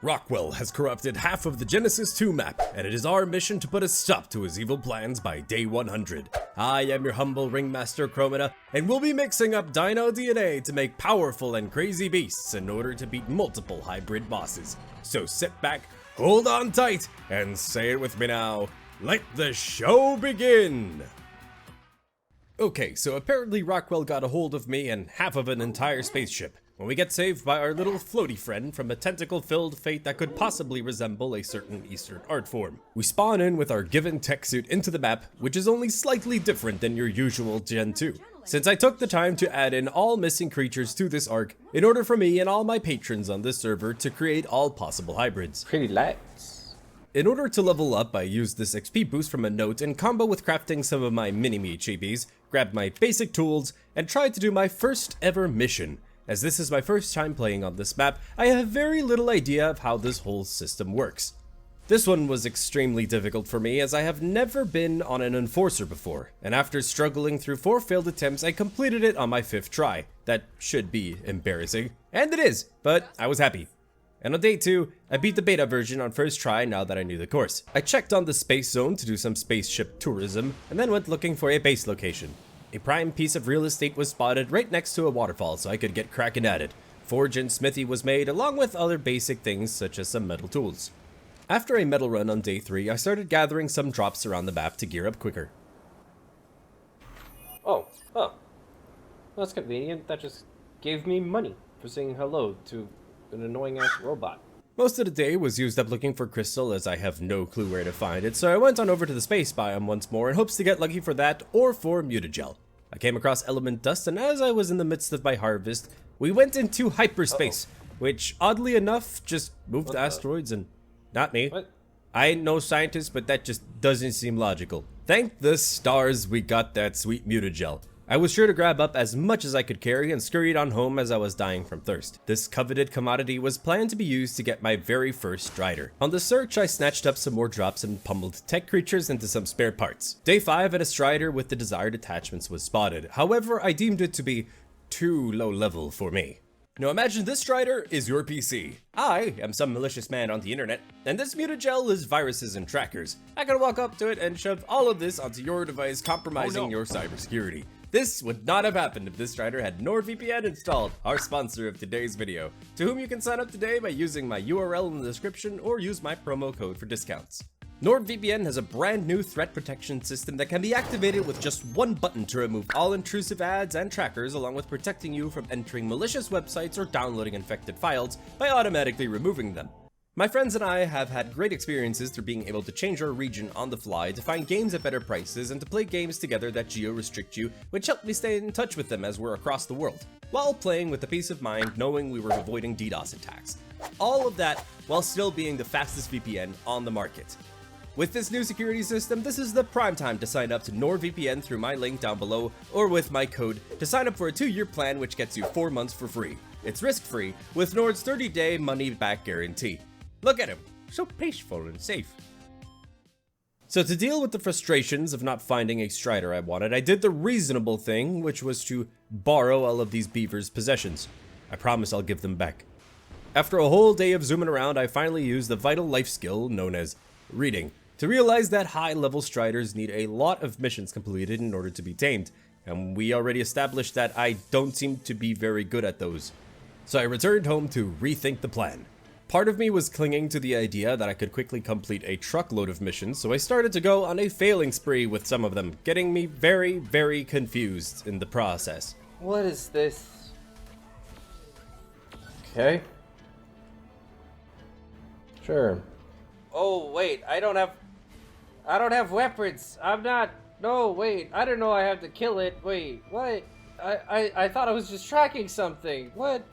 Rockwell has corrupted half of the Genesis 2 map, and it is our mission to put a stop to his evil plans by day 100. I am your humble ringmaster Crowmeda, and we'll be mixing up dino DNA to make powerful and crazy beasts in order to beat multiple hybrid bosses. So sit back, hold on tight, and say it with me now. Let the show begin! Okay, so apparently Rockwell got a hold of me and half of an entire spaceship, when we get saved by our little floaty friend from a tentacle-filled fate that could possibly resemble a certain Eastern art form. We spawn in with our given tech suit into the map, which is only slightly different than your usual Gen 2. Since I took the time to add in all missing creatures to this arc, in order for me and all my patrons on this server to create all possible hybrids. Pretty lights. In order to level up, I used this XP boost from a note in combo with crafting some of my mini-me chibis, grabbed my basic tools, and tried to do my first ever mission. As this is my first time playing on this map, I have very little idea of how this whole system works. This one was extremely difficult for me as I have never been on an enforcer before, and after struggling through 4 failed attempts, I completed it on my 5th try. That should be embarrassing, and it is, but I was happy. And on day 2, I beat the beta version on first try now that I knew the course. I checked on the space zone to do some spaceship tourism, and then went looking for a base location. A prime piece of real estate was spotted right next to a waterfall so I could get cracking at it. Forge and smithy was made along with other basic things such as some metal tools. After a metal run on day 3, I started gathering some drops around the map to gear up quicker. Oh, that's convenient. That just gave me money for saying hello to an annoying ass robot. Most of the day was used up looking for crystal as I have no clue where to find it, so I went on over to the space biome once more in hopes to get lucky for that or for mutagel. I came across element dust, and as I was in the midst of my harvest, we went into hyperspace, which oddly enough just moved asteroids and not me. What? I ain't no scientist, but that just doesn't seem logical. Thank the stars we got that sweet mutagel. I was sure to grab up as much as I could carry and scurried on home as I was dying from thirst. This coveted commodity was planned to be used to get my very first strider. On the search, I snatched up some more drops and pummeled tech creatures into some spare parts. Day 5 and a strider with the desired attachments was spotted. However, I deemed it to be too low level for me. Now imagine this strider is your PC. I am some malicious man on the internet, and this mutagel is viruses and trackers. I can walk up to it and shove all of this onto your device, compromising your cybersecurity. This would not have happened if this strider had NordVPN installed, our sponsor of today's video, to whom you can sign up today by using my URL in the description or use my promo code for discounts. NordVPN has a brand new threat protection system that can be activated with just one button to remove all intrusive ads and trackers, along with protecting you from entering malicious websites or downloading infected files by automatically removing them. My friends and I have had great experiences through being able to change our region on the fly to find games at better prices and to play games together that geo-restrict you, which helped me stay in touch with them as we're across the world, while playing with the peace of mind knowing we were avoiding DDoS attacks. All of that while still being the fastest VPN on the market. With this new security system, this is the prime time to sign up to NordVPN through my link down below or with my code to sign up for a 2-year plan which gets you 4 months for free. It's risk-free with Nord's 30-day money-back guarantee. Look at him, so peaceful and safe. So to deal with the frustrations of not finding a strider I wanted, I did the reasonable thing, which was to borrow all of these beavers' possessions. I promise I'll give them back. After a whole day of zooming around, I finally used the vital life skill known as reading to realize that high-level striders need a lot of missions completed in order to be tamed, and we already established that I don't seem to be very good at those. So I returned home to rethink the plan. Part of me was clinging to the idea that I could quickly complete a truckload of missions, so I started to go on a failing spree with some of them, getting me very, very confused in the process. What is this? Okay. Sure. Oh, wait, I don't have weapons. No, wait, I don't know I have to kill it. Wait, what? I thought I was just tracking something. What?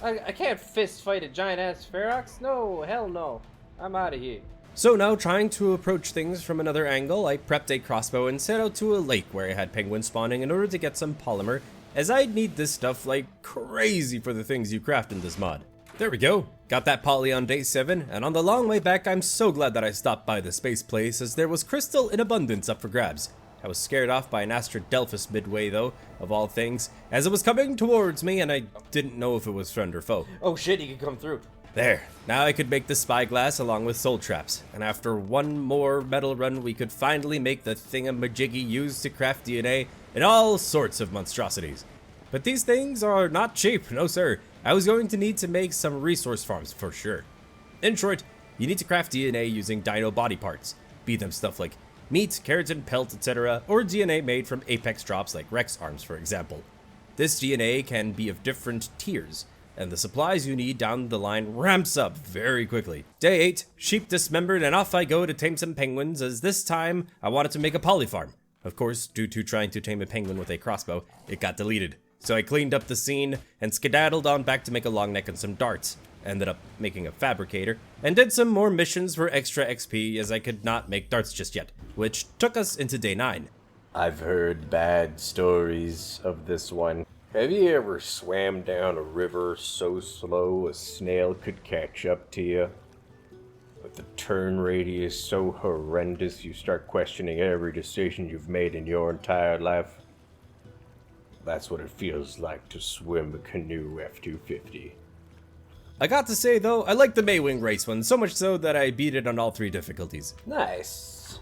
I can't fist fight a giant ass Ferox. No, hell no. I'm out of here. So now, trying to approach things from another angle, I prepped a crossbow and set out to a lake where I had penguins spawning in order to get some polymer, as I'd need this stuff like crazy for the things you craft in this mod. There we go. Got that poly on day 7, and on the long way back, I'm so glad that I stopped by the space place as there was crystal in abundance up for grabs. I was scared off by an Astradelphus midway though, of all things, as it was coming towards me and I didn't know if it was friend or foe. Oh shit, he could come through. There, now I could make the spyglass along with soul traps, and after one more metal run we could finally make the thingamajiggy used to craft DNA and all sorts of monstrosities. But these things are not cheap, no sir. I was going to need to make some resource farms for sure. In short, you need to craft DNA using dino body parts, be them stuff like meat, keratin, pelt, etc., or DNA made from apex drops like Rex arms for example. This DNA can be of different tiers, and the supplies you need down the line ramps up very quickly. Day 8, sheep dismembered, and off I go to tame some penguins, as this time I wanted to make a polyfarm. Of course, due to trying to tame a penguin with a crossbow, it got deleted. So I cleaned up the scene and skedaddled on back to make a long neck and some darts. Ended up making a fabricator, and did some more missions for extra XP as I could not make darts just yet, which took us into day 9. I've heard bad stories of this one. Have you ever swam down a river so slow a snail could catch up to you? But the turn radius so horrendous you start questioning every decision you've made in your entire life? That's what it feels like to swim a canoe F-250. I got to say though, I like the Maywing race one, so much so that I beat it on all 3 difficulties. Nice.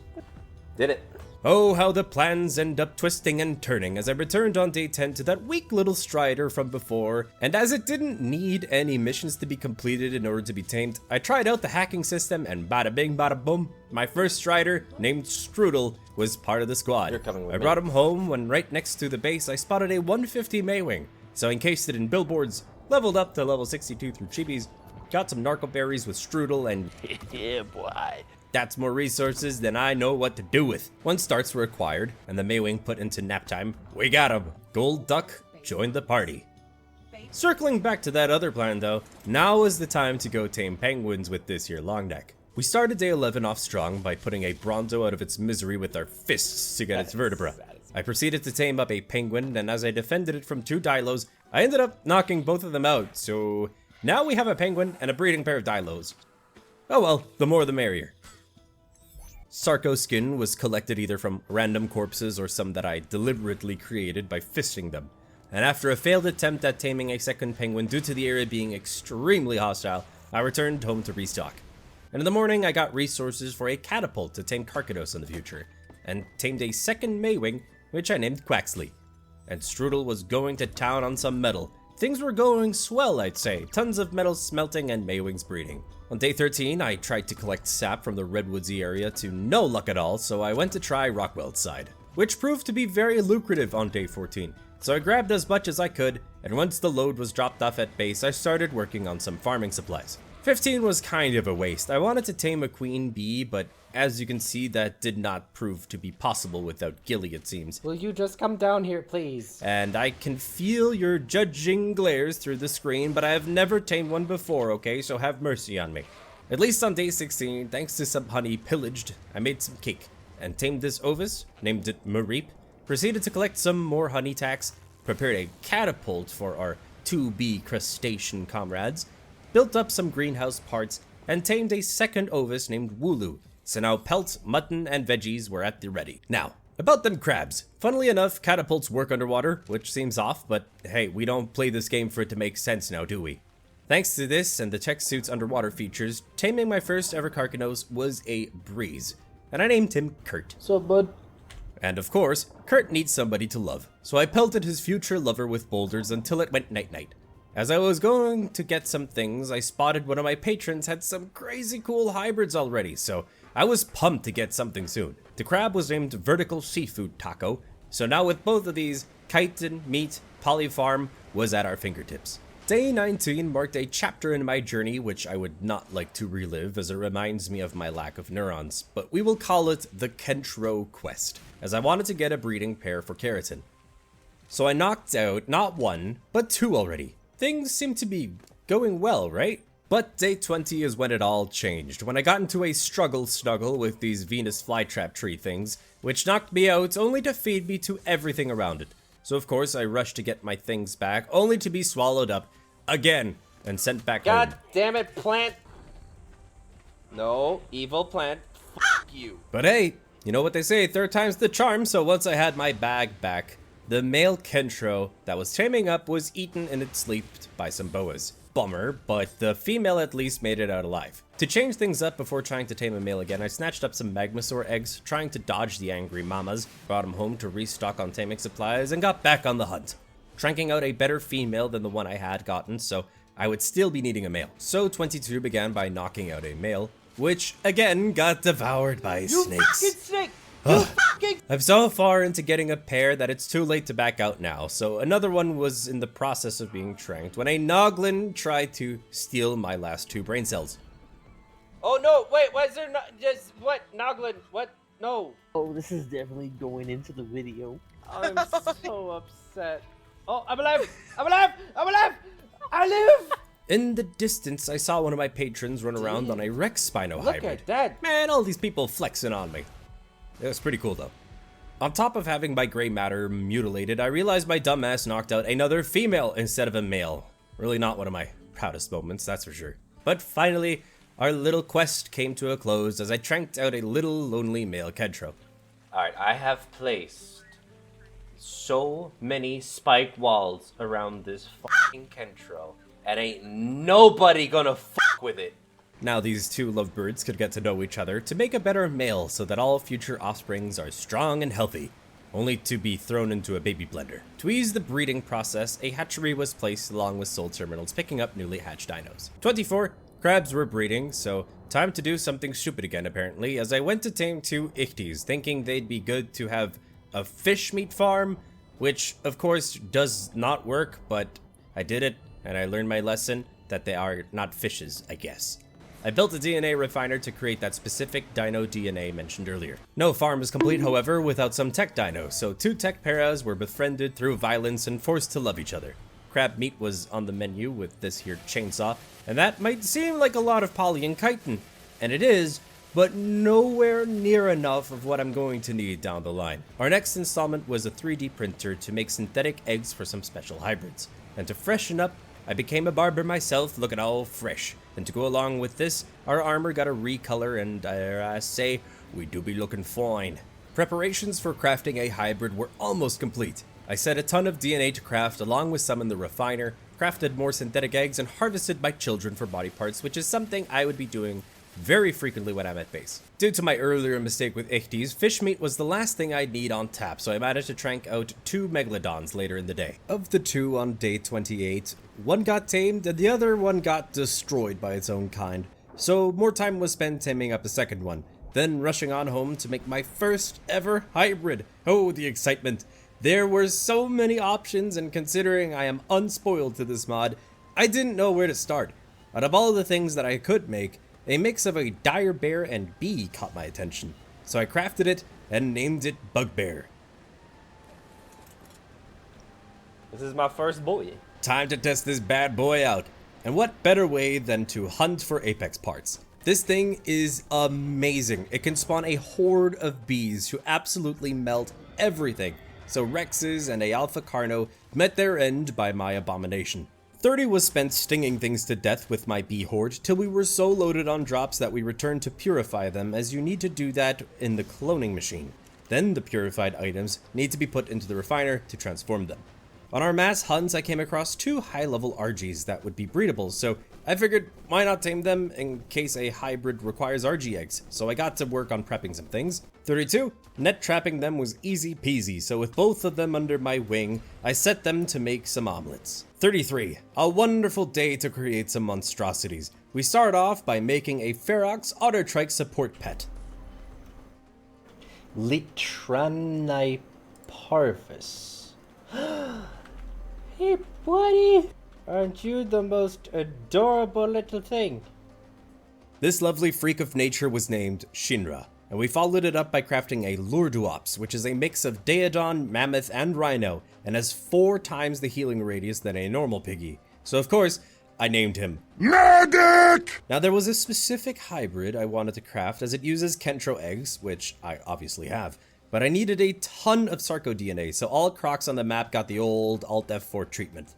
Did it. Oh, how the plans end up twisting and turning as I returned on day 10 to that weak little strider from before, and as it didn't need any missions to be completed in order to be tamed, I tried out the hacking system and bada bing bada boom, my first strider, named Strudel, was part of the squad. You're coming with I me. brought him home when right next to the base I spotted a 150 Maywing, so I encased it in billboards, leveled up to level 62 through chibis, got some narco berries with Strudel, and Yeah, boy. that's more resources than I know what to do with. Once starts were acquired, and the Maywing put into nap time, we got him. Gold Duck joined the party. Circling back to that other plan though, now is the time to go tame penguins with this here long neck. We started day 11 off strong by putting a bronzo out of its misery with our fists to get its vertebra. I proceeded to tame up a penguin, and as I defended it from 2 dilos, I ended up knocking both of them out, so now we have a penguin and a breeding pair of dilos. Oh well, the more the merrier. Sarco skin was collected either from random corpses or some that I deliberately created by fisting them. And after a failed attempt at taming a second penguin due to the area being extremely hostile, I returned home to restock. And in the morning I got resources for a catapult to tame Karkinos in the future, and tamed a second Maywing, which I named Quaxley. And Strudel was going to town on some metal. Things were going swell, I'd say. Tons of metal smelting and Maywings breeding. On day 13, I tried to collect sap from the Redwoodsy area to no luck at all, so I went to try Rockwell's side, which proved to be very lucrative on day 14. So I grabbed as much as I could, and once the load was dropped off at base, I started working on some farming supplies. 15 was kind of a waste. I wanted to tame a queen bee, but as you can see, that did not prove to be possible without Gilly, it seems. Will you just come down here, please? And I can feel your judging glares through the screen, but I have never tamed one before, okay? So have mercy on me. At least on day 16, thanks to some honey pillaged, I made some cake, and tamed this ovis, named it Mareep, proceeded to collect some more honey tacks, prepared a catapult for our 2B crustacean comrades, built up some greenhouse parts, and tamed a second ovis named Wooloo. So now pelts, mutton, and veggies were at the ready. Now, about them crabs. Funnily enough, catapults work underwater, which seems off, but hey, we don't play this game for it to make sense now, do we? Thanks to this and the tech suit's underwater features, taming my first ever Karkinos was a breeze, and I named him Kurt. So, bud. And of course, Kurt needs somebody to love, so I pelted his future lover with boulders until it went night-night. As I was going to get some things, I spotted one of my patrons had some crazy cool hybrids already, so I was pumped to get something soon. The crab was named Vertical Seafood Taco, so now with both of these, chitin, meat, polyfarm was at our fingertips. Day 19 marked a chapter in my journey which I would not like to relive as it reminds me of my lack of neurons, but we will call it the Kentrosaurus Quest, as I wanted to get a breeding pair for keratin. So I knocked out not 1, but 2 already. Things seem to be going well, right? But day 20 is when it all changed, when I got into a struggle with these Venus flytrap tree things, which knocked me out only to feed me to everything around it. So of course I rushed to get my things back, only to be swallowed up again and sent back home. God damn it, plant! No, evil plant. Fuck you. But hey, you know what they say, 3rd time's the charm, so once I had my bag back, the male Kentro that was taming up was eaten in its sleep by some boas. bummer, but the female at least made it out alive. To change things up before trying to tame a male again, I snatched up some Magmasaur eggs, trying to dodge the angry mamas, brought them home to restock on taming supplies, and got back on the hunt. Cranking out a better female than the one I had gotten, so I would still be needing a male. So 22 began by knocking out a male, which again got devoured by snakes. You fucking snake! You fucking... I'm so far into getting a pair that it's too late to back out now, so another one was in the process of being tranked when a Noglin tried to steal my last 2 brain cells. Oh no, wait, why is there not just what Noglin? What? No. Oh, this is definitely going into the video. I'm so upset. Oh, I'm alive! I'm alive! I'm alive! I live! In the distance, I saw one of my patrons run around on a Rex Spino Look Hybrid. at that! Man, all these people flexing on me. It was pretty cool though. On top of having my gray matter mutilated, I realized my dumbass knocked out another female instead of a male. Really not one of my proudest moments, that's for sure. But finally, our little quest came to a close as I tranked out a little lonely male Kentro. Alright, I have placed so many spike walls around this fucking Kentro, and ain't nobody gonna fuck with it. Now these 2 lovebirds could get to know each other to make a better male so that all future offsprings are strong and healthy, only to be thrown into a baby blender. To ease the breeding process, a hatchery was placed along with soul terminals picking up newly hatched dinos. 24 crabs were breeding, so time to do something stupid again apparently, as I went to tame 2 ichthys, thinking they'd be good to have a fish meat farm, which of course does not work, but I did it and I learned my lesson that they are not fishes, I guess. I built a DNA refiner to create that specific dino DNA mentioned earlier. No farm is complete, however, without some tech dinos, so 2 tech paras were befriended through violence and forced to love each other. Crab meat was on the menu with this here chainsaw, and that might seem like a lot of poly and chitin, and it is, but nowhere near enough of what I'm going to need down the line. Our next installment was a 3D printer to make synthetic eggs for some special hybrids, and to freshen up, I became a barber myself, looking all fresh. And to go along with this, our armor got a recolor, and dare I say, we do be looking fine. Preparations for crafting a hybrid were almost complete. I set a ton of DNA to craft along with some in the refiner, crafted more synthetic eggs, and harvested my children for body parts, which is something I would be doing very frequently when I'm at base. Due to my earlier mistake with ichthys, fish meat was the last thing I'd need on tap, so I managed to trank out 2 megalodons later in the day. Of the 2 on day 28, one got tamed and the other one got destroyed by its own kind. So more time was spent taming up the second one, then rushing on home to make my first ever hybrid. Oh, the excitement. There were so many options, and considering I am unspoiled to this mod, I didn't know where to start. Out of all the things that I could make, a mix of a dire bear and bee caught my attention, so I crafted it and named it Bugbear. This is my first boy. Time to test this bad boy out. And what better way than to hunt for apex parts? This thing is amazing. It can spawn a horde of bees who absolutely melt everything. So Rexes and a Alpha Carno met their end by my abomination. 30 was spent stinging things to death with my bee horde till we were so loaded on drops that we returned to purify them, as you need to do that in the cloning machine. Then the purified items need to be put into the refiner to transform them. On our mass hunts, I came across 2 high-level RGs that would be breedable, so I figured why not tame them in case a hybrid requires RG eggs, so I got to work on prepping some things. 32, net trapping them was easy peasy, so with both of them under my wing, I set them to make some omelets. 33, a wonderful day to create some monstrosities. We start off by making a Ferox Autotrike support pet. Litrani parvis. Hey buddy, aren't you the most adorable little thing? This lovely freak of nature was named Shinra, and we followed it up by crafting a Lurduops, which is a mix of Daedon, Mammoth, and Rhino, and has 4 times the healing radius than a normal piggy. So of course, I named him Medic! Now there was a specific hybrid I wanted to craft as it uses Kentro eggs, which I obviously have, but I needed a ton of Sarco DNA, so all crocs on the map got the old Alt F4 treatment.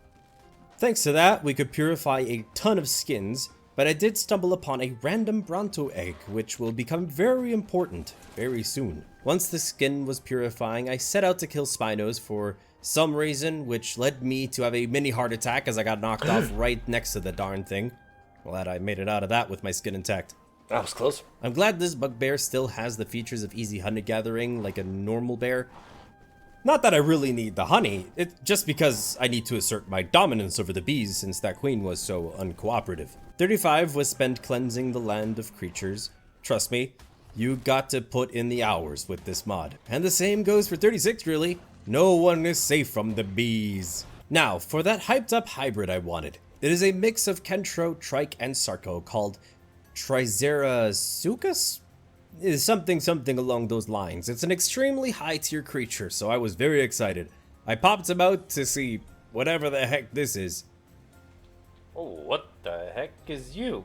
Thanks to that, we could purify a ton of skins, but I did stumble upon a random Bronto egg, which will become very important very soon. Once the skin was purifying, I set out to kill Spinos for some reason, which led me to have a mini heart attack as I got knocked off right next to the darn thing. Glad I made it out of that with my skin intact. That was close. I'm glad this bugbear still has the features of easy honey gathering like a normal bear. Not that I really need the honey, it's just because I need to assert my dominance over the bees since that queen was so uncooperative. 35 was spent cleansing the land of creatures. Trust me, you got to put in the hours with this mod. And the same goes for 36 really. No one is safe from the bees. Now, for that hyped up hybrid I wanted. It is a mix of Kentro, Trike, and Sarco called Tricerasuchus? Is something along those lines. It's an extremely high tier creature, so I was very excited. I popped him out to see whatever the heck this is. Oh, what the heck is you?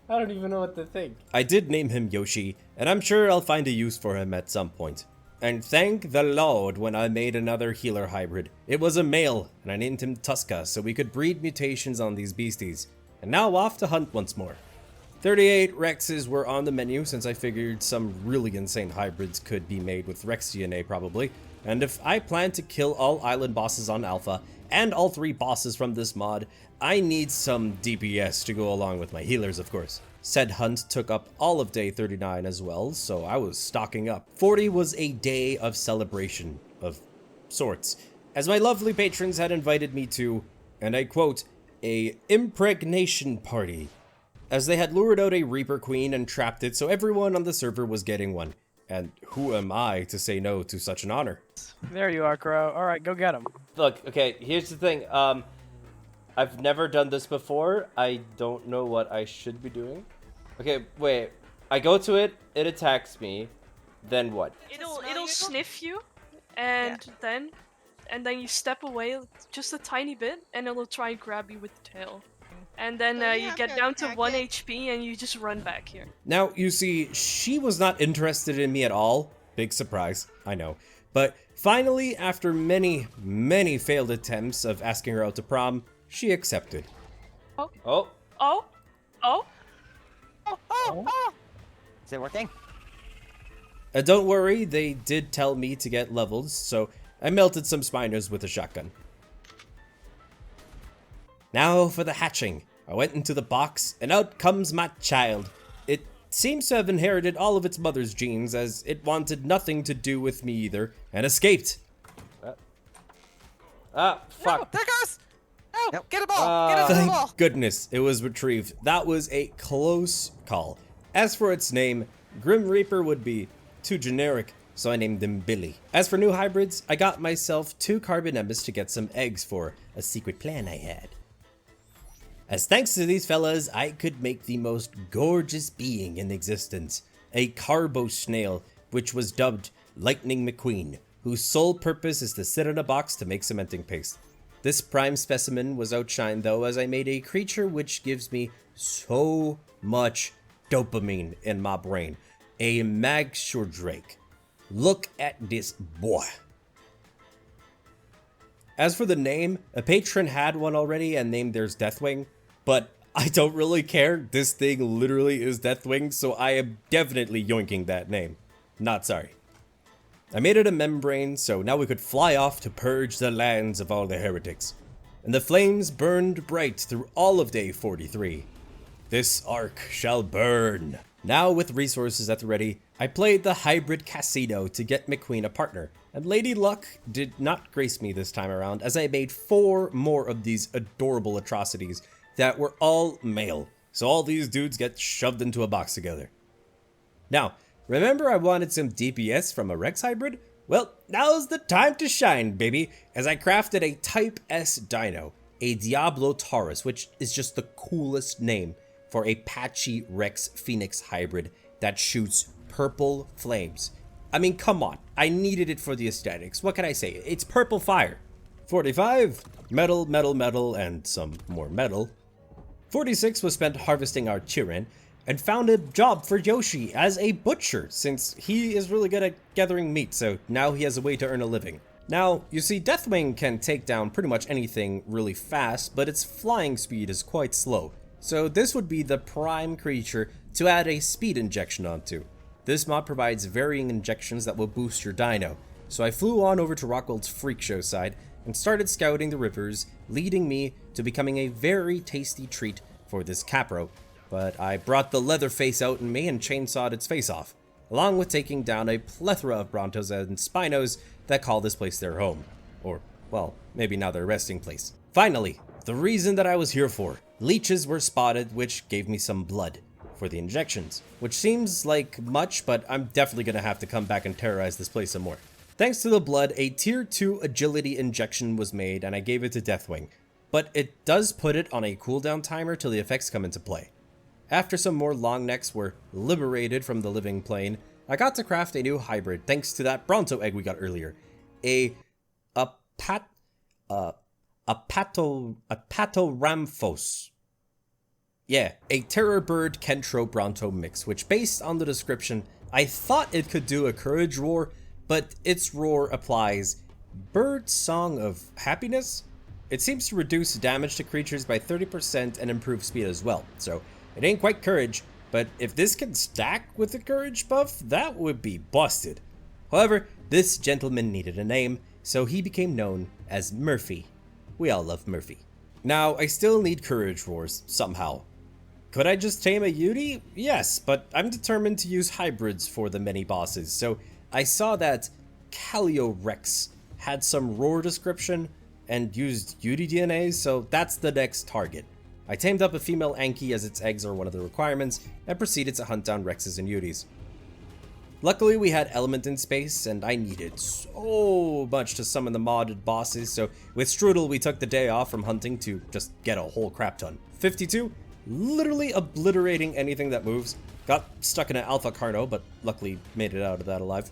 I don't even know what to think. I did name him Yoshi, and I'm sure I'll find a use for him at some point. And thank the Lord when I made another healer hybrid. It was a male, and I named him Tuska so we could breed mutations on these beasties. And now off to hunt once more. 38 Rexes were on the menu since I figured some really insane hybrids could be made with Rex DNA probably. And if I plan to kill all island bosses on Alpha, and all 3 bosses from this mod, I need some DPS to go along with my healers of course. Said hunt took up all of day 39 as well, so I was stocking up. 40 was a day of celebration, of sorts, as my lovely patrons had invited me to, and I quote, a impregnation party, as they had lured out a Reaper Queen and trapped it so everyone on the server was getting one. And who am I to say no to such an honor? There you are, Crow. Alright, go get him. Look, okay, here's the thing. I've never done this before. I don't know what I should be doing. Okay, wait. I go to it, it attacks me. Then what? It'll sniff you, and then you step away just a tiny bit, and it'll try and grab you with the tail. And then you get down to 1 HP, and you just run back here. Now, you see, she was not interested in me at all. Big surprise, I know. But finally, after many, many failed attempts of asking her out to prom, she accepted. Oh. Oh? Oh? Is it working? Don't worry, they did tell me to get levels, so I melted some spiners with a shotgun. Now for the hatching. I went into the box, and out comes my child. It seems to have inherited all of its mother's genes, as it wanted nothing to do with me either, and escaped. Fuck. No, there goes! No, get a ball! Get a ball! Thank goodness it was retrieved. That was a close call. As for its name, Grim Reaper would be too generic, so I named him Billy. As for new hybrids, I got myself 2 Carbonemus to get some eggs for a secret plan I had. As thanks to these fellas, I could make the most gorgeous being in existence, a carbo snail, which was dubbed Lightning McQueen, whose sole purpose is to sit in a box to make cementing paste. This prime specimen was outshined though, as I made a creature which gives me so much dopamine in my brain, a Magshore-Drake. Look at this boy. As for the name, a patron had one already and named theirs Deathwing, but I don't really care. This thing literally is Deathwing, so I am definitely yoinking that name. Not sorry. I made it a membrane, so now we could fly off to purge the lands of all the heretics. And the flames burned bright through all of day 43. This ark shall burn. Now with resources at the ready, I played the hybrid casino to get McQueen a partner, and Lady Luck did not grace me this time around, as I made 4 more of these adorable atrocities that were all male, so all these dudes get shoved into a box together. Now, remember I wanted some DPS from a Rex hybrid? Well, now's the time to shine, baby, as I crafted a Type S dino, a Diablo Taurus, which is just the coolest name for a patchy Rex Phoenix hybrid that shoots purple flames. I mean, come on, I needed it for the aesthetics. What can I say? It's purple fire. 45, metal, metal, metal, and some more metal. 46 was spent harvesting our Chirin, and found a job for Yoshi as a butcher, since he is really good at gathering meat, so now he has a way to earn a living. Now, you see, Deathwing can take down pretty much anything really fast, but its flying speed is quite slow. So this would be the prime creature to add a speed injection onto. This mod provides varying injections that will boost your dino. So I flew on over to Rockwell's freak show side and started scouting the rivers, leading me to becoming a very tasty treat for this capro. But I brought the Leatherface out in me and chainsawed its face off, along with taking down a plethora of Brontos and Spinos that call this place their home. Or, well, maybe now their resting place. Finally, the reason that I was here for. Leeches were spotted, which gave me some blood for the injections, which seems like much, but I'm definitely gonna have to come back and terrorize this place some more. Thanks to the blood, a tier 2 agility injection was made and I gave it to Deathwing, but it does put it on a cooldown timer till the effects come into play. After some more long necks were liberated from the living plane, I got to craft a new hybrid thanks to that Bronto egg we got earlier. A Patoramphos. Yeah, a Terror Bird Kentro Bronto mix, which based on the description, I thought it could do a courage roar, but its roar applies Bird Song of Happiness? It seems to reduce damage to creatures by 30% and improve speed as well, so it ain't quite courage, but if this can stack with the courage buff, that would be busted. However, this gentleman needed a name, so he became known as Murphy. We all love Murphy. Now, I still need courage roars, somehow. Could I just tame a Yudi? Yes, but I'm determined to use hybrids for the many bosses, so I saw that Calio-Rex had some roar description and used Yudi DNA, so that's the next target. I tamed up a female Anki as its eggs are one of the requirements, and proceeded to hunt down Rexes and Yudis. Luckily, we had Element in space, and I needed so much to summon the modded bosses, so with Strudel, we took the day off from hunting to just get a whole crap ton. 52, literally obliterating anything that moves. Got stuck in an Alpha Carno, but luckily made it out of that alive.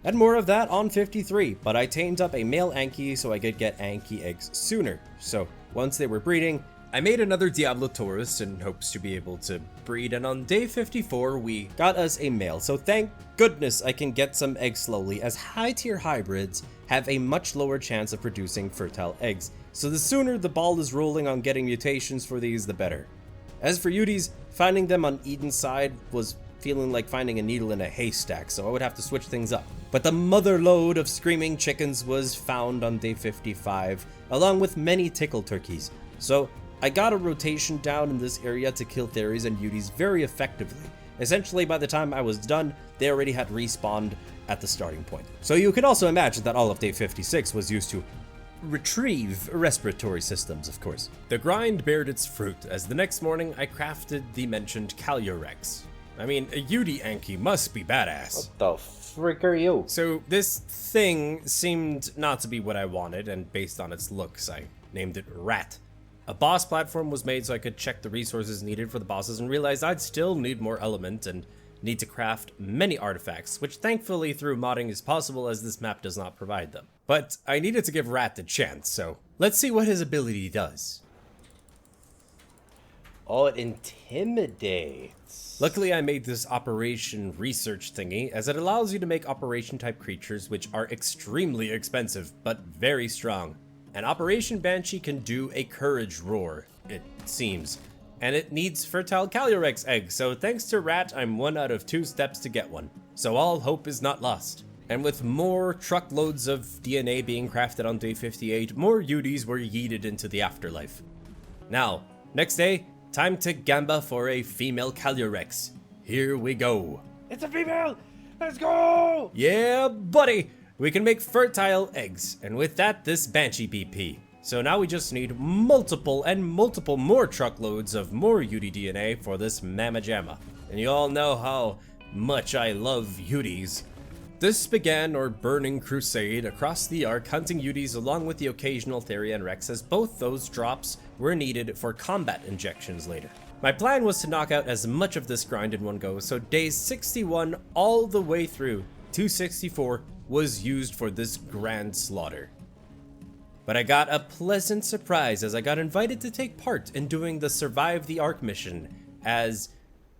And more of that on 53, but I tamed up a male Anki so I could get Anki eggs sooner. So once they were breeding, I made another Diablo Taurus in hopes to be able to breed, and on day 54 we got us a male, so thank goodness I can get some eggs slowly, as high tier hybrids have a much lower chance of producing fertile eggs, so the sooner the ball is rolling on getting mutations for these, the better. As for Udis, finding them on Eden's side was feeling like finding a needle in a haystack, so I would have to switch things up. But the mother lode of screaming chickens was found on day 55, along with many tickle turkeys, so I got a rotation down in this area to kill Theris and Udis very effectively. Essentially, by the time I was done, they already had respawned at the starting point. So you can also imagine that all of day 56 was used to retrieve respiratory systems, of course. The grind bared its fruit, as the next morning I crafted the mentioned Calio-Rex. I mean, a Yudi Anki must be badass. What the frick are you? So this thing seemed not to be what I wanted, and based on its looks, I named it Rat. A boss platform was made so I could check the resources needed for the bosses and realized I'd still need more element and need to craft many artifacts, which thankfully through modding is possible as this map does not provide them. But I needed to give Rat a chance, so let's see what his ability does. Oh, it intimidates. Luckily I made this operation research thingy, as it allows you to make operation type creatures which are extremely expensive, but very strong. An Operation Banshee can do a courage roar, it seems, and it needs fertile Calio-Rex eggs, so thanks to Rat, I'm 1 out of 2 steps to get one. So all hope is not lost. And with more truckloads of DNA being crafted on day 58, more Udis were yeeted into the afterlife. Now, next day, time to gamba for a female Calio-Rex. Here we go. It's a female! Let's go! Yeah, buddy! We can make fertile eggs, and with that, this Banshee BP. So now we just need multiple more truckloads of more Yudi DNA for this Mamma Jamma. And you all know how much I love Yudis. This began our burning crusade across the Ark, hunting Udis along with the occasional Theri and Rex, as both those drops were needed for combat injections later. My plan was to knock out as much of this grind in one go, so days 61 all the way through to 64 was used for this grand slaughter. But I got a pleasant surprise as I got invited to take part in doing the Survive the Ark mission, as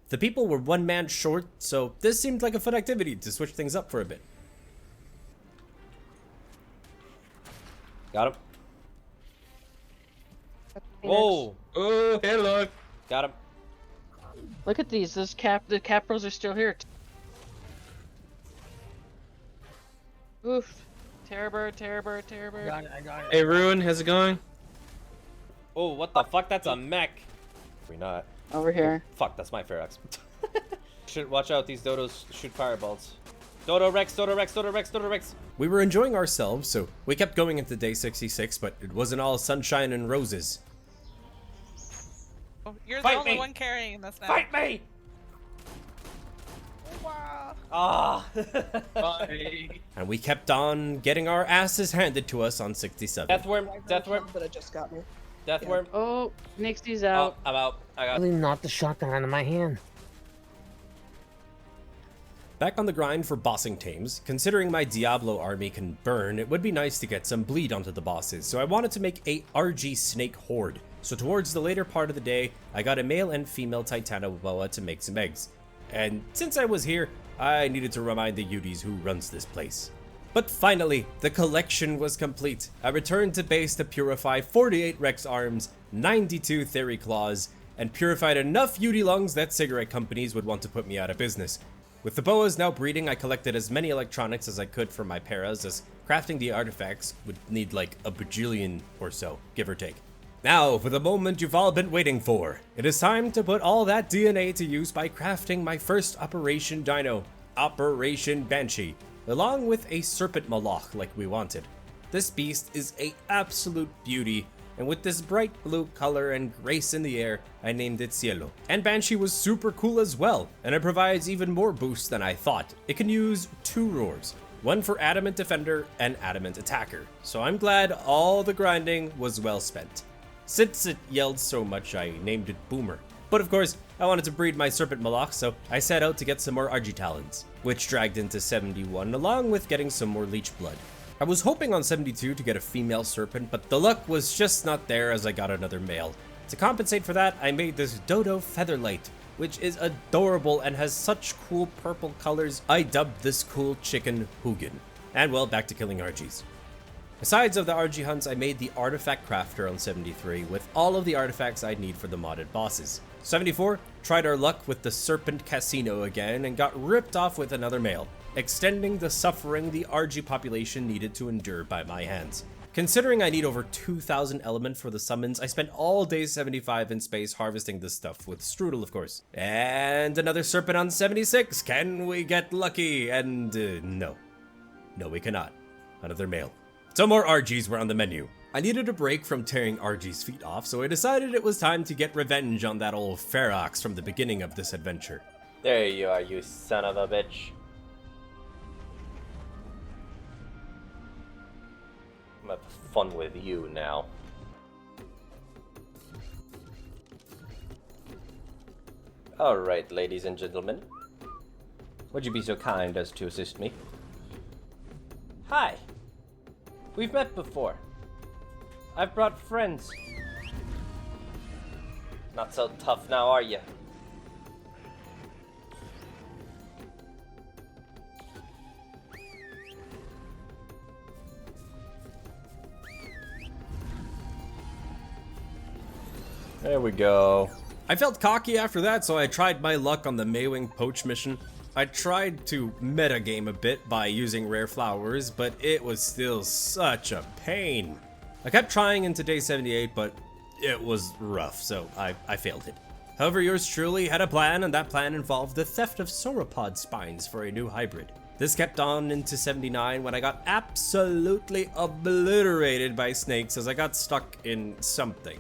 the people were 1 man short, so this seemed like a fun activity to switch things up for a bit. Got him. Whoa! Oh, hello. Got him. Look at these. The capros are still here. Oof. Terror bird, terror bird, terror bird. I got it. Hey, Ruin, how's it going? Oh, what the fuck? That's a mech. We're not. Over here. Fuck, that's my Ferox. Should watch out. These dodos shoot fireballs. Dodo Rex, Dodo Rex, Dodo Rex, Dodo Rex. We were enjoying ourselves, so we kept going into day 66, but it wasn't all sunshine and roses. Oh, you're Fight the only me. one carrying this now. Fight me! Wow. Ah. Bye. And we kept on getting our asses handed to us on 67. Deathworm, Deathworm, That I just got me. Deathworm. Oh, Nixie's Oh, out. I'm out. I got. Really knocked the shotgun out of my hand. Back on the grind for bossing tames, considering my Diablo army can burn, it would be nice to get some bleed onto the bosses, so I wanted to make a RG snake horde. So towards the later part of the day, I got a male and female Titanoboa to make some eggs. And since I was here, I needed to remind the Uties who runs this place. But finally, the collection was complete. I returned to base to purify 48 Rex arms, 92 Theory claws, and purified enough Utie lungs that cigarette companies would want to put me out of business. With the boas now breeding, I collected as many electronics as I could for my paras, as crafting the artifacts would need like a bajillion or so, give or take. Now, for the moment you've all been waiting for. It is time to put all that DNA to use by crafting my first Operation Dino, Operation Banshee, along with a Serpent Moloch like we wanted. This beast is a absolute beauty, and with this bright blue color and grace in the air, I named it Cielo. And Banshee was super cool as well, and it provides even more boost than I thought. It can use 2 roars, one for Adamant Defender and Adamant Attacker, so I'm glad all the grinding was well spent. Since it yelled so much, I named it Boomer. But of course, I wanted to breed my Serpent Moloch, so I set out to get some more Argitalons, which dragged into 71 along with getting some more Leech Blood. I was hoping on 72 to get a female serpent, but the luck was just not there as I got another male. To compensate for that, I made this Dodo Featherlight, which is adorable and has such cool purple colors, I dubbed this cool chicken Hugin. And well, back to killing Argies. Besides of the RG hunts, I made the Artifact Crafter on 73 with all of the artifacts I'd need for the modded bosses. 74, tried our luck with the Serpent Casino again and got ripped off with another male, extending the suffering the RG population needed to endure by my hands. Considering I need over 2,000 element for the summons, I spent all day 75 in space harvesting this stuff with Strudel, of course. And another Serpent on 76, can we get lucky? And no. No, we cannot. Another male. Some more RGs were on the menu. I needed a break from tearing RG's feet off, so I decided it was time to get revenge on that old Ferox from the beginning of this adventure. There you are, you son of a bitch. I'm having fun with you now. Alright, ladies and gentlemen. Would you be so kind as to assist me? Hi. We've met before. I've brought friends. Not so tough now, are you? There we go. I felt cocky after that, so I tried my luck on the Maywing Poach mission. I tried to metagame a bit by using rare flowers, but it was still such a pain. I kept trying into day 78, but it was rough, so I failed it. However, yours truly had a plan, and that plan involved the theft of sauropod spines for a new hybrid. This kept on into 79 when I got absolutely obliterated by snakes as I got stuck in something.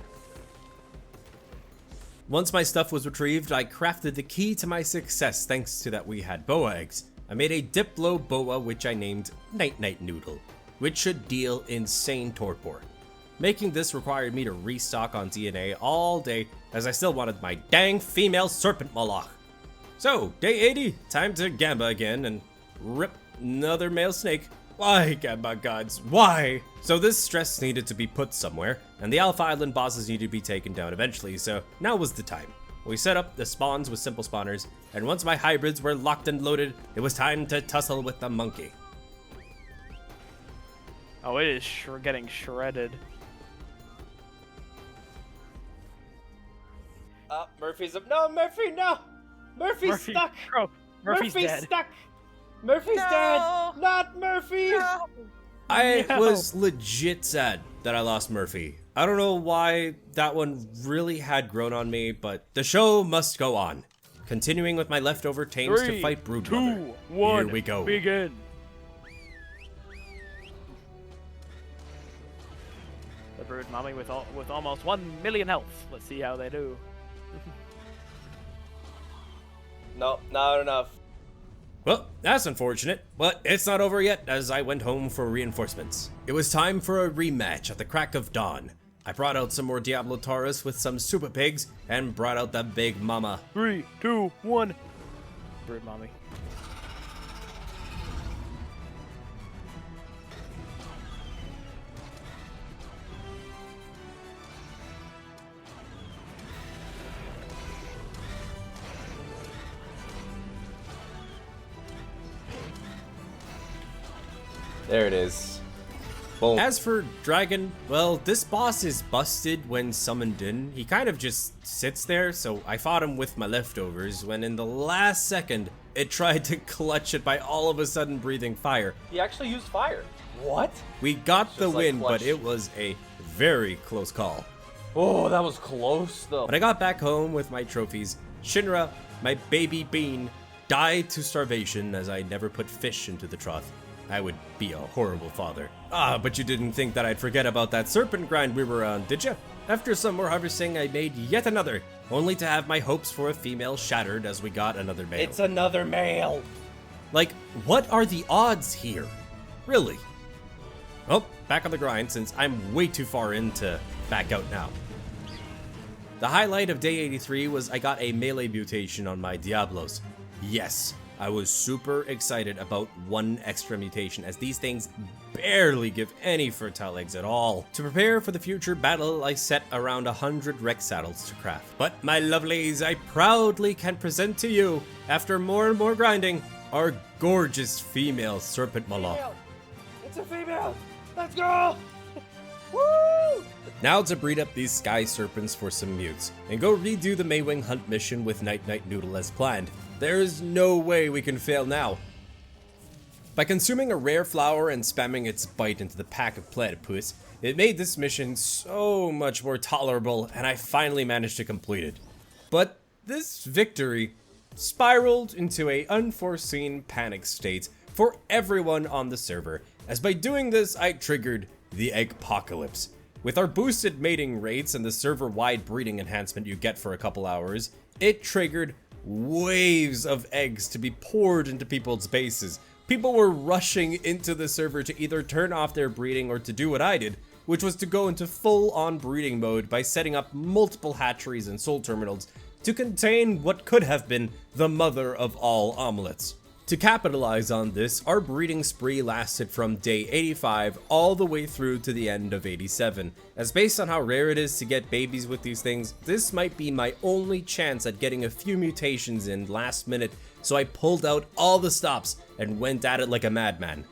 Once my stuff was retrieved, I crafted the key to my success thanks to that we had boa eggs. I made a Diplo boa which I named Night Night Noodle, which should deal insane torpor. Making this required me to restock on DNA all day as I still wanted my dang female serpent Moloch. So, day 80, time to Gamba again and rip another male snake. Why, Gamba gods, why? So this stress needed to be put somewhere, and the Alpha Island bosses needed to be taken down eventually, so now was the time. We set up the spawns with simple spawners, and once my hybrids were locked and loaded, it was time to tussle with the monkey. Oh, it is getting shredded. Murphy's up. No, Murphy, no! Murphy's stuck! Bro, Murphy's Murphy's dead. stuck! Murphy's No! dead! Not Murphy! No! I was legit sad that I lost Murphy. I don't know why that one really had grown on me, but the show must go on. Continuing with my leftover tames to fight Broodmother. 2, 1, Here we go. begin. The Brood Mommy with almost 1 million health. Let's see how they do. No, not enough. Well, that's unfortunate, but it's not over yet as I went home for reinforcements. It was time for a rematch at the crack of dawn. I brought out some more Diablo Taurus with some super pigs and brought out the big mama. 3, 2, 1. Brood Mommy. There it is. Boom. As for Dragon, well, this boss is busted when summoned in. He kind of just sits there, so I fought him with my leftovers when in the last second, it tried to clutch it by all of a sudden breathing fire. He actually used fire. What? We got the Just like win, clutch. but it was a very close call. Oh, that was close though. When I got back home with my trophies, Shinra, my baby bean, died to starvation as I never put fish into the trough. I would be a horrible father. Ah, but you didn't think that I'd forget about that serpent grind we were on, did ya? After some more harvesting, I made yet another, only to have my hopes for a female shattered as we got another male. It's another male. Like, what are the odds here? Really? Well, back on the grind since I'm way too far in to back out now. The highlight of day 83 was I got a melee mutation on my Diablos. Yes, I was super excited about one extra mutation as these things barely give any fertile eggs at all. To prepare for the future battle, I set around 100 Rex saddles to craft. But my lovelies, I proudly can present to you, after more and more grinding, our gorgeous female serpent Moloch. It's a female. Let's go. Woo! Now to breed up these sky serpents for some mutes, and go redo the Maywing Hunt mission with Night Night Noodle as planned. There is no way we can fail now. By consuming a rare flower and spamming its bite into the pack of platypus, it made this mission so much more tolerable, and I finally managed to complete it. But this victory spiraled into an unforeseen panic state for everyone on the server, as by doing this I triggered the Eggpocalypse. With our boosted mating rates and the server-wide breeding enhancement you get for a couple hours, it triggered waves of eggs to be poured into people's bases. People were rushing into the server to either turn off their breeding or to do what I did, which was to go into full-on breeding mode by setting up multiple hatcheries and soul terminals to contain what could have been the mother of all omelets. To capitalize on this, our breeding spree lasted from day 85 all the way through to the end of 87, as based on how rare it is to get babies with these things, this might be my only chance at getting a few mutations in last minute, so I pulled out all the stops and went at it like a madman.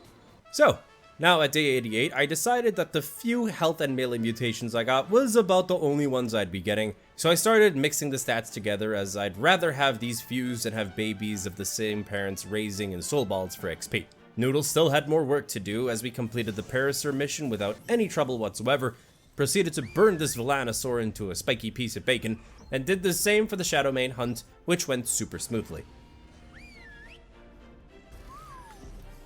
So, now at day 88, I decided that the few health and melee mutations I got was about the only ones I'd be getting, so I started mixing the stats together as I'd rather have these fused than have babies of the same parents raising in soul balls for XP. Noodle still had more work to do as we completed the Parasaur mission without any trouble whatsoever, proceeded to burn this Velanosaur into a spiky piece of bacon, and did the same for the Shadowmane hunt, which went super smoothly.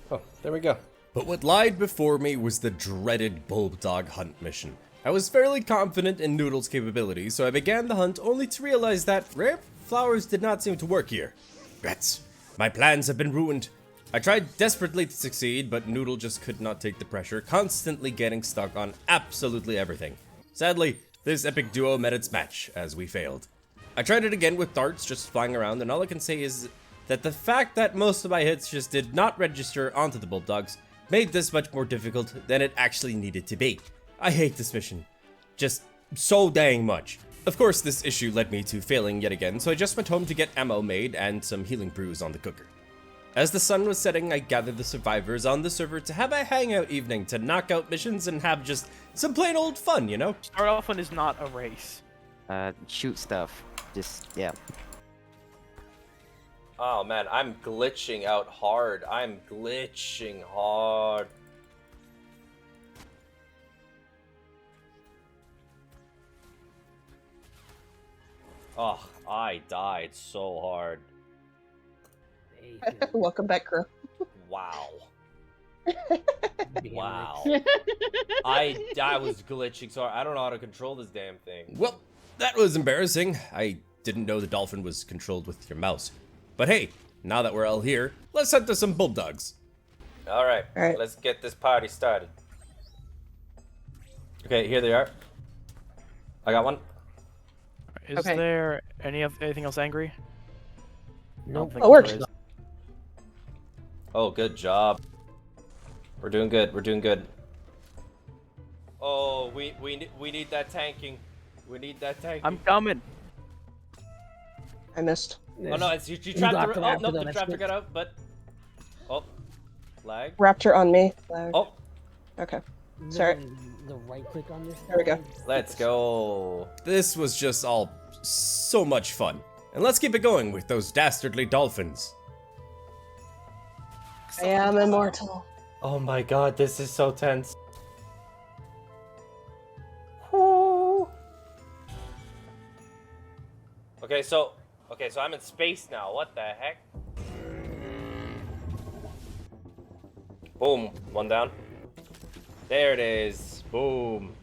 Oh, there we go. But what lied before me was the dreaded Bulbdog hunt mission. I was fairly confident in Noodle's capabilities, so I began the hunt only to realize that rare flowers did not seem to work here. Rats, my plans have been ruined. I tried desperately to succeed, but Noodle just could not take the pressure, constantly getting stuck on absolutely everything. Sadly, this epic duo met its match, as we failed. I tried it again with darts just flying around, and all I can say is that the fact that most of my hits just did not register onto the Bulbdogs made this much more difficult than it actually needed to be. I hate this mission. Just so dang much. Of course, this issue led me to failing yet again, so I just went home to get ammo made and some healing brews on the cooker. As the sun was setting, I gathered the survivors on the server to have a hangout evening to knock out missions and have just some plain old fun, you know? Start off one is not a race. Shoot stuff. Just, yeah. Oh man, I'm glitching out hard. I'm glitching hard. Oh, I died so hard. Welcome back, Crow. Wow. Wow. I was glitching so hard. I don't know how to control this damn thing. Well, that was embarrassing. I didn't know the Dolphin was controlled with your mouse. But hey, now that we're all here, let's head to some Bulbdogs. Alright, let's get this party started. Okay, here they are. I got one. Is there anything else angry? Nope. Oh, works. Oh, good job. We're doing good. We're doing good. Oh, we need that tanking. We need that tanking. I'm coming. I missed. Oh no, it's you trapped the. Oh no, the trapper got out, but. Oh, lag. Raptor on me. Lag. Oh, Okay. Sorry. The right click on this. There we go. let's go. This was just all so much fun. And let's keep it going with those dastardly dolphins. I am immortal. Oh my god, this is so tense. Woo. Okay, so I'm in space now. What the heck? Boom, one down. There it is. Boom.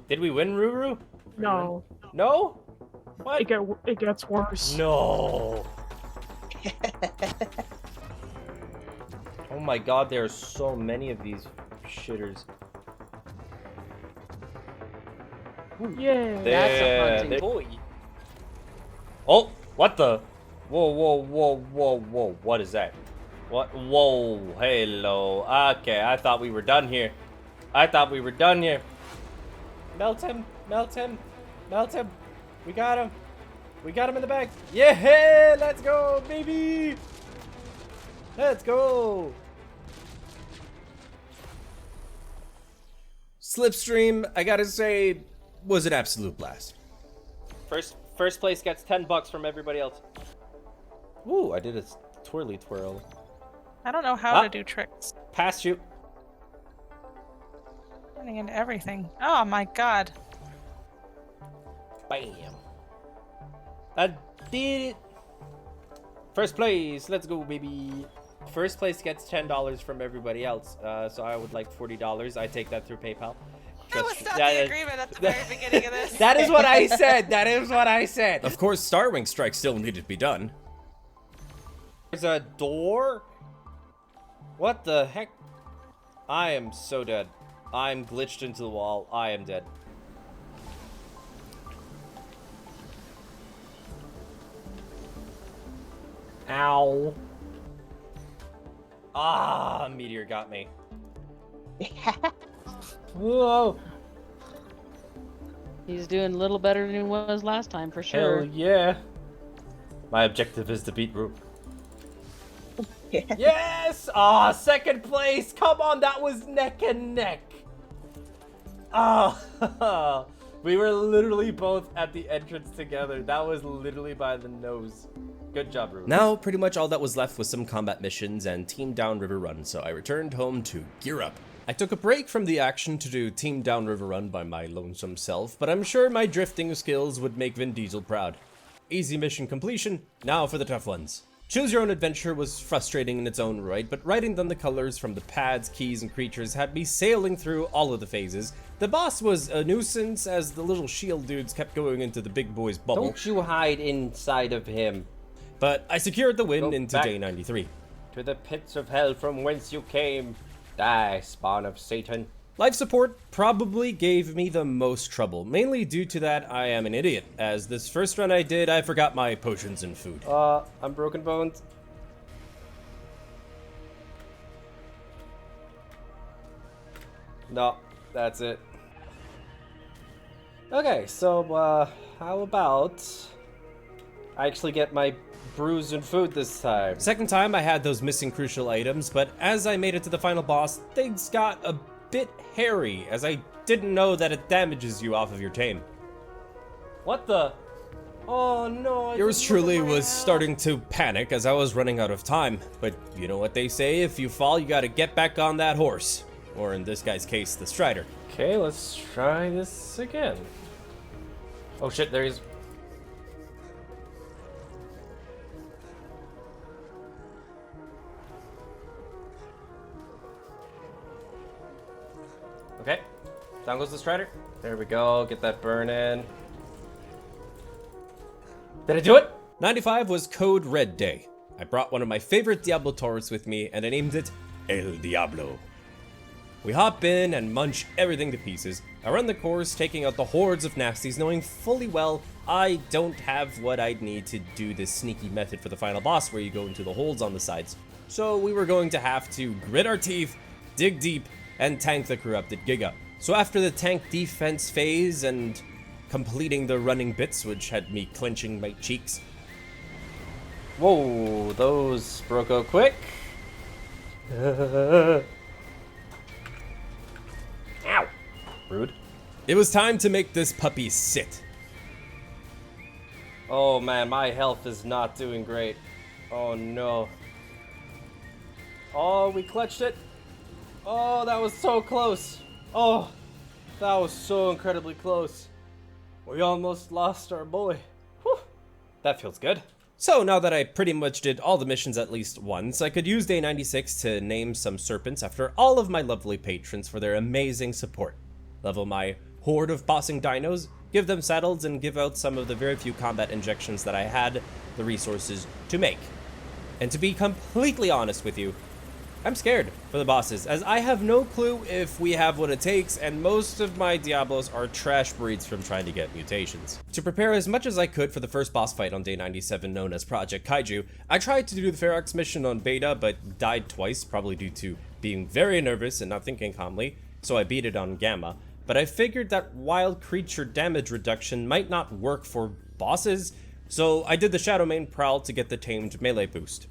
Did we win, Ruru? No, No? What? it gets worse. No. Oh my god, there are so many of these shitters. Yeah. That's a fun thing. Boy. Oh, what the? Whoa, whoa, whoa, whoa, whoa. What is that? What? Whoa, hello. Okay, I thought we were done here. Melt him, melt him, melt him. We got him. We got him in the bag. Yeah, let's go, baby. Let's go. Slipstream, I gotta say, was an absolute blast. First place gets $10 from everybody else. Ooh, I did a twirly twirl. I don't know how to do tricks. Past you. Running into everything. Oh my god. Bam. I did it. First place. Let's go, baby. First place gets $10 from everybody else. So I would like $40. I take that through PayPal. That was not the agreement at the very beginning of this. That is what I said. That is what I said. Of course, Starwing Strike still needed to be done. There's a door? What the heck? I am so dead. I'm glitched into the wall. I am dead. Ow. Ah, meteor got me. Whoa. He's doing a little better than he was last time, for sure. Hell yeah. My objective is to beat Roop. Yes! Ah, second place! Come on, that was neck and neck. Ah, we were literally both at the entrance together. That was literally by the nose. Good job, Roop. Now, pretty much all that was left was some combat missions and Team Downriver Run, so I returned home to gear up. I took a break from the action to do Team Downriver Run by my lonesome self, but I'm sure my drifting skills would make Vin Diesel proud. Easy mission completion, now for the tough ones. Choose Your Own Adventure was frustrating in its own right, but writing down the colors from the pads, keys, and creatures had me sailing through all of the phases. The boss was a nuisance as the little shield dudes kept going into the big boy's bubble. Don't you hide inside of him. But I secured the win Go into back day 93. To the pits of hell from whence you came. Die, spawn of Satan. Life support probably gave me the most trouble, mainly due to that I am an idiot, as this first run I did, I forgot my potions and food. I'm broken bones. No, that's it. Okay, so, how about I actually get my brews and food this time? Second time I had those missing crucial items, but as I made it to the final boss, things got a bit hairy, as I didn't know that it damages you off of your tame. What the? Oh no. I Yours didn't look at truly my was health. starting to panic as I was running out of time, but you know what they say, if you fall, you gotta get back on that horse. Or in this guy's case, the Strider. Okay, let's try this again. Oh shit, there he is. Okay, down goes the Strider. There we go, get that burn in. Did I do it? 95 was Code Red Day. I brought one of my favorite Diablo turrets with me and I named it El Diablo. We hop in and munch everything to pieces. I run the course, taking out the hordes of nasties, knowing fully well I don't have what I'd need to do this sneaky method for the final boss where you go into the holes on the sides. So we were going to have to grit our teeth, dig deep, and tank the corrupted Giga. So after the tank defense phase and completing the running bits, which had me clenching my cheeks. Whoa, those broke out quick. Ow! Rude. It was time to make this puppy sit. Oh man, my health is not doing great. Oh no. Oh, we clutched it. Oh, that was so close. Oh, that was so incredibly close. We almost lost our boy. Whew. That feels good. So now that I pretty much did all the missions at least once, I could use day 96 to name some serpents after all of my lovely patrons for their amazing support. Level my horde of bossing dinos, give them saddles, and give out some of the very few combat injections that I had the resources to make. And to be completely honest with you, I'm scared for the bosses, as I have no clue if we have what it takes, and most of my Diablos are trash breeds from trying to get mutations. To prepare as much as I could for the first boss fight on day 97 known as Project Kaiju, I tried to do the Ferox mission on beta, but died twice, probably due to being very nervous and not thinking calmly, so I beat it on Gamma. But I figured that wild creature damage reduction might not work for bosses, so I did the Shadow Main Prowl to get the tamed melee boost.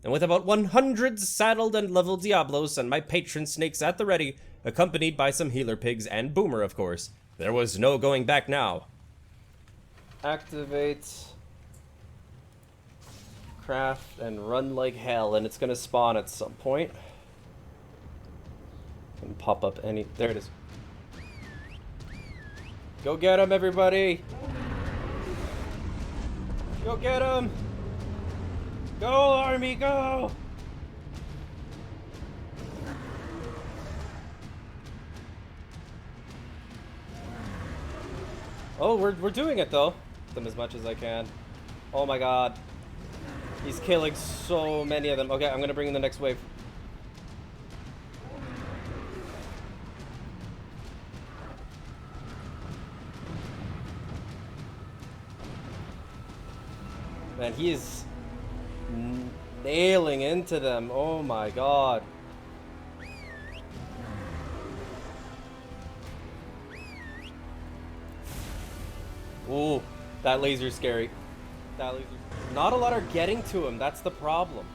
And with about 100 saddled and leveled Diablos and my patron snakes at the ready, accompanied by some healer pigs and Boomer, of course, there was no going back now. Activate. Craft and run like hell, and it's gonna spawn at some point. Can pop up any. There it is. Go get him, everybody! Go get him! Go, army, go! Oh, we're doing it though. Them as much as I can. Oh my god. He's killing so many of them. Okay, I'm gonna bring in the next wave. Man, he is nailing into them. Oh my god. Ooh, that laser's scary. That laser. Not a lot are getting to him. That's the problem.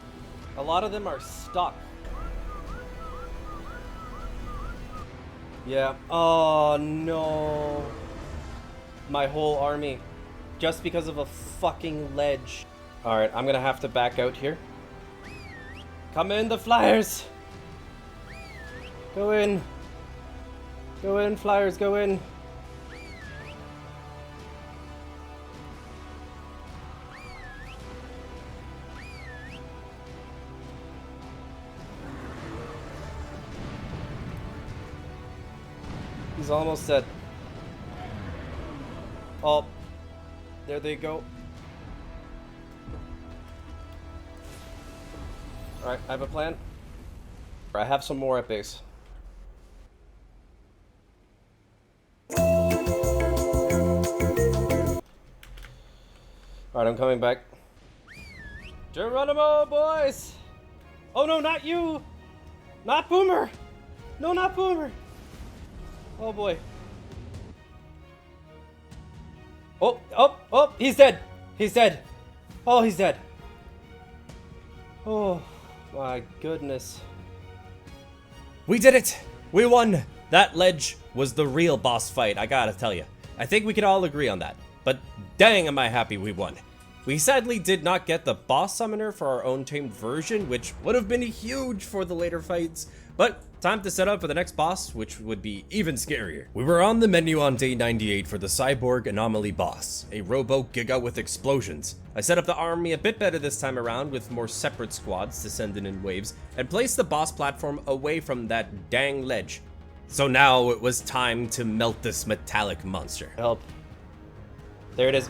A lot of them are stuck. Yeah. Oh no. My whole army. Just because of a fucking ledge. Alright, I'm gonna have to back out here. Come in, the flyers! Go in. Go in, flyers, go in. He's almost dead. Oh, there they go. Alright, I have a plan. I have some more at base. Alright, I'm coming back. Geronimo, boys! Oh no, not you! Not Boomer! No, not Boomer! Oh boy. Oh, oh, oh, he's dead! He's dead! Oh, he's dead! Oh, my goodness. We did it! We won! That ledge was the real boss fight, I gotta tell you. I think we can all agree on that. but dang am I happy we won. We sadly did not get the boss summoner for our own tamed version, which would have been huge for the later fights, but time to set up for the next boss, which would be even scarier. We were on the menu on day 98 for the Cyborg Anomaly boss, a robo giga with explosions. I set up the army a bit better this time around with more separate squads to send in waves, and placed the boss platform away from that dang ledge. So now it was time to melt this metallic monster. Help. There it is.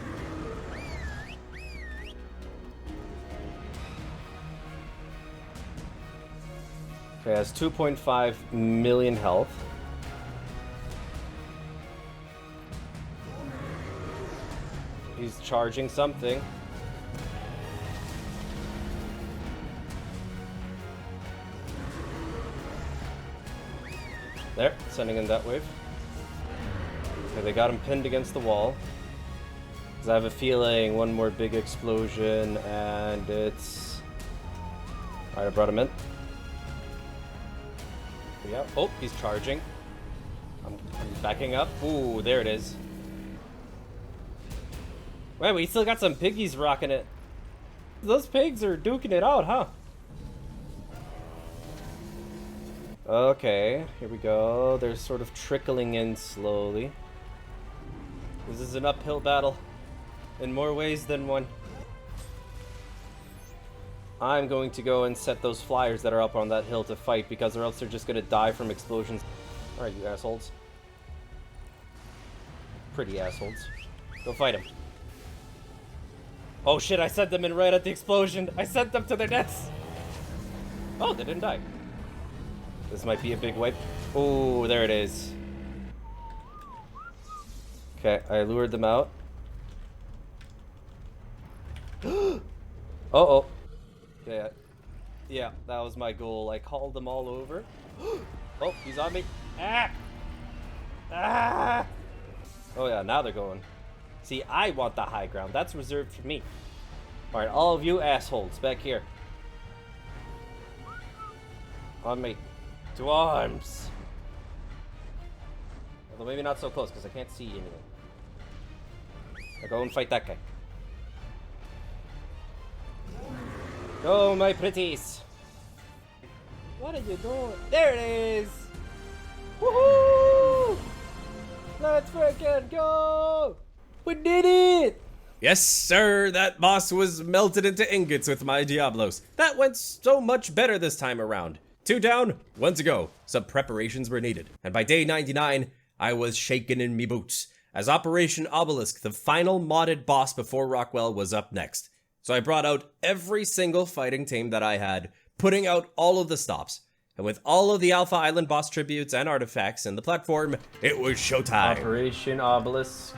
Okay, has 2.5 million health. He's charging something. There, sending in that wave. Okay, they got him pinned against the wall. Because I have a feeling one more big explosion and it's... Alright, I brought him in. Yeah. Oh, he's charging. I'm backing up. Ooh, there it is. Wait, we still got some piggies rocking it. Those pigs are duking it out, huh? Okay, here we go. They're sort of trickling in slowly. This is an uphill battle in more ways than one. I'm going to go and set those flyers that are up on that hill to fight, because or else they're just going to die from explosions. Alright, you assholes. Pretty assholes. Go fight them. Oh shit, I sent them in right at the explosion. I sent them to their deaths. Oh, they didn't die. This might be a big wipe. Oh, there it is. Okay, I lured them out. Uh-oh. Yeah, yeah, that was my goal. I called them all over. Oh, he's on me. Ah! Ah! Oh yeah, now they're going. See, I want the high ground. That's reserved for me. Alright, all of you assholes, back here. On me. To arms! Although maybe not so close, because I can't see anything. Now go and fight that guy. Go, my pretties! What are you doing? There it is! Woohoo! Let's freaking go! We did it! Yes, sir! That boss was melted into ingots with my Diablos. That went so much better this time around. 2 down, 1 to go. Some preparations were needed. And by day 99, I was shaking in me boots, as Operation Obelisk, the final modded boss before Rockwell, was up next. So I brought out every single fighting team that I had, putting out all of the stops. And with all of the Alpha Island boss tributes and artifacts in the platform, it was showtime. Operation Obelisk.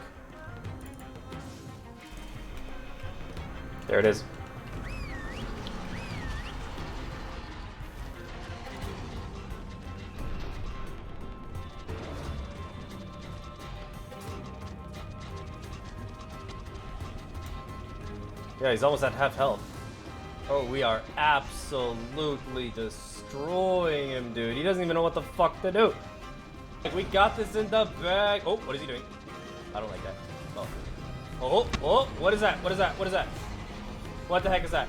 There it is. Yeah, he's almost at half health. Oh, we are absolutely destroying him, dude. He doesn't even know what the fuck to do. We got this in the bag. Oh, what is he doing? I don't like that. Oh. Oh, oh, what is that? What is that? What is that? What the heck is that?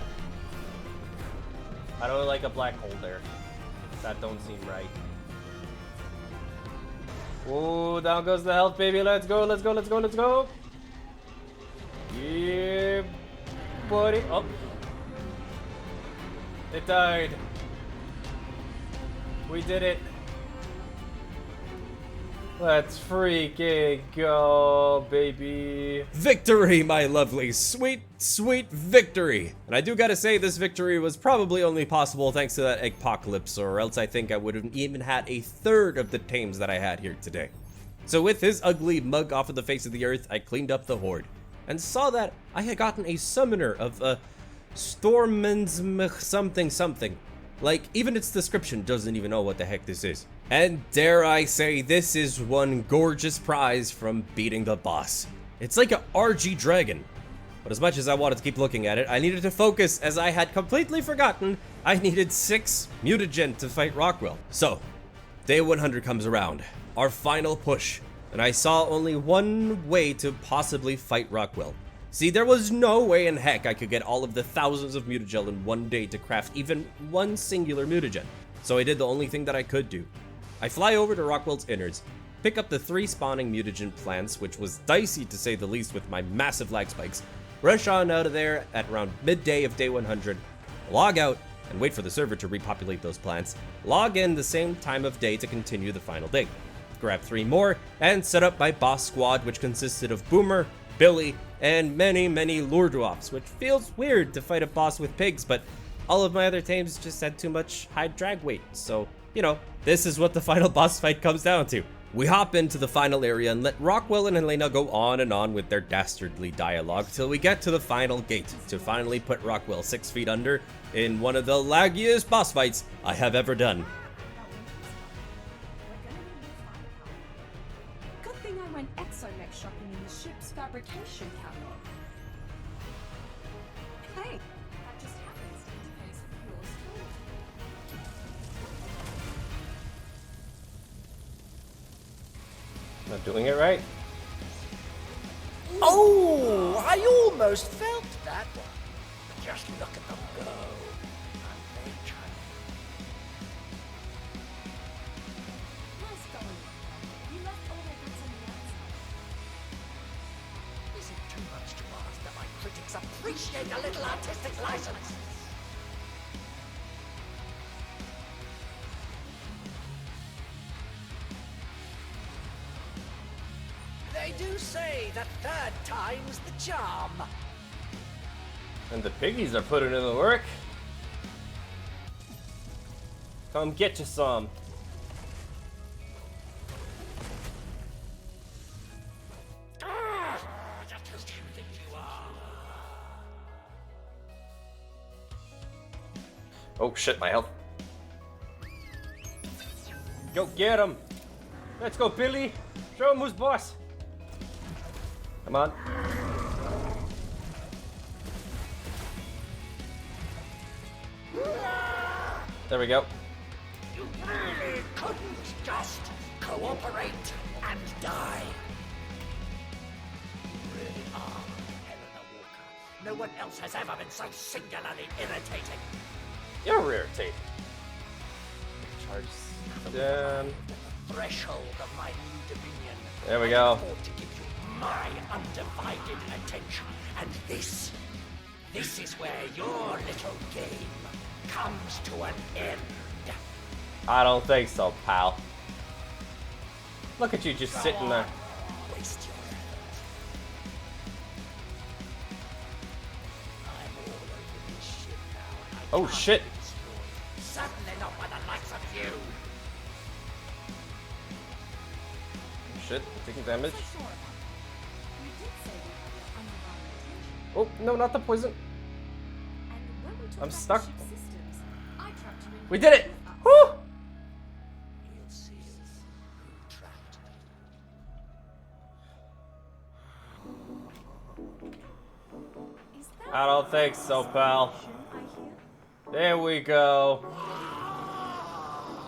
I don't like a black hole there. That don't seem right. Oh, down goes the health, baby. Let's go, let's go, let's go, let's go. Yeah, buddy. Oh. It died. We did it. Let's freaking go, baby. Victory, my lovely. Sweet, sweet victory. And I do gotta say, this victory was probably only possible thanks to that apocalypse, or else I think I would have even had a third of the tames that I had here today. So with his ugly mug off of the face of the earth, I cleaned up the Horde, and saw that I had gotten a summoner of Stormens something something. Like, even its description doesn't even know what the heck this is. And dare I say, this is one gorgeous prize from beating the boss. It's like a RG dragon. But as much as I wanted to keep looking at it, I needed to focus, as I had completely forgotten I needed 6 mutagen to fight Rockwell. So, day 100 comes around. Our final push. and I saw only one way to possibly fight Rockwell. See, there was no way in heck I could get all of the thousands of mutagel in one day to craft even one singular mutagen, so I did the only thing that I could do. I fly over to Rockwell's innards, pick up the 3 spawning mutagen plants, which was dicey to say the least with my massive lag spikes, rush on out of there at around midday of day 100, log out, and wait for the server to repopulate those plants, log in the same time of day to continue the final day, grab 3 more, and set up my boss squad, which consisted of Boomer, Billy, and many lure dwarfs, which feels weird to fight a boss with pigs, but all of my other tames just had too much high drag weight, so, you know, this is what the final boss fight comes down to. We hop into the final area and let Rockwell and Helena go on and on with their dastardly dialogue till we get to the final gate to finally put Rockwell 6 feet under in one of the laggiest boss fights I have ever done. Good thing I went exomech shopping in the ship's fabrication catalog. Hey, that just happens to interface with your story. Not doing it right. Oh, I almost felt that one. Just look at them go. Aren't they charming? Nice going. You left all their goods on the outside. Is it too much to ask that my critics appreciate a little artistic license? They do say that third time's the charm. And the piggies are putting in the work. Come get you some. Just who you think you are. Oh shit, my health. Go get him. Let's go, Billy. Show him who's boss. Come on. There we go. You really couldn't just cooperate and die. You really are Helena Walker. No one else has ever been so singularly irritating. You're irritating. Charge down. The threshold of my new dominion. There we go. I afford to give you my undivided attention. And this is where your little game comes to an end. I don't think so, pal. Look at you just sitting there. Waste your effort. I'm all over this shit now, and I Oh can't shit. be destroyed. Certainly not by the likes of you. Shit, taking damage. So sure about that. You did say we had your undivided attention. Oh, no, not the poison. And when we took I'm back the stuck. ship's systems, I trapped you in We here did it! with us. Woo! You'll see who trapped me. Is that I don't think so, pal. I hear? There we go.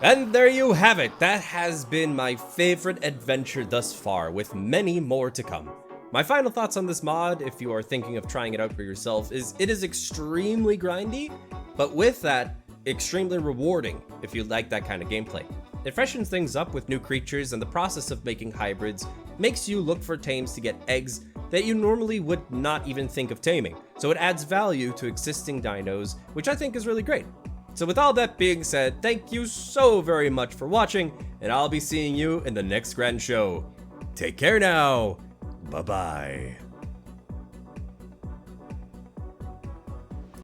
And there you have it. That has been my favorite adventure thus far, with many more to come. My final thoughts on this mod, if you are thinking of trying it out for yourself, is it is extremely grindy, but with that, extremely rewarding if you like that kind of gameplay. It freshens things up with new creatures, and the process of making hybrids makes you look for tames to get eggs that you normally would not even think of taming. So it adds value to existing dinos, which I think is really great. So with all that being said, thank you so very much for watching, and I'll be seeing you in the next grand show. Take care now. Bye-bye.